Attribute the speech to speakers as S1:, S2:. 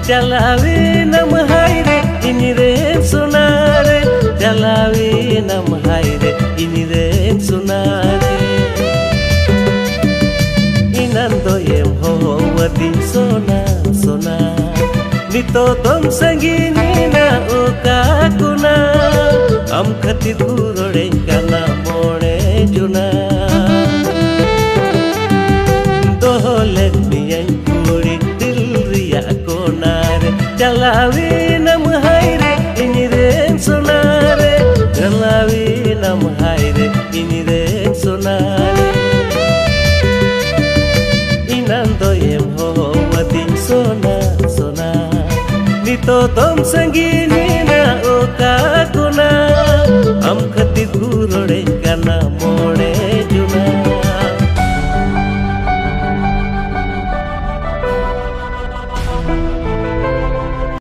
S1: Jalawi nam haire ini ren sonare, jalawi nam haire ini ren sonare. Inando yem ho wadin sona sona, nito tom sangini na oka kuna, am khati durore kana mone juna. Dohole niyan kuri dil riya konare. Jalawi nam haire ini ren sonare, jalawi nam haire ini ren sonare. Inando yem ho wadin sona sona, nito tom sangini na oka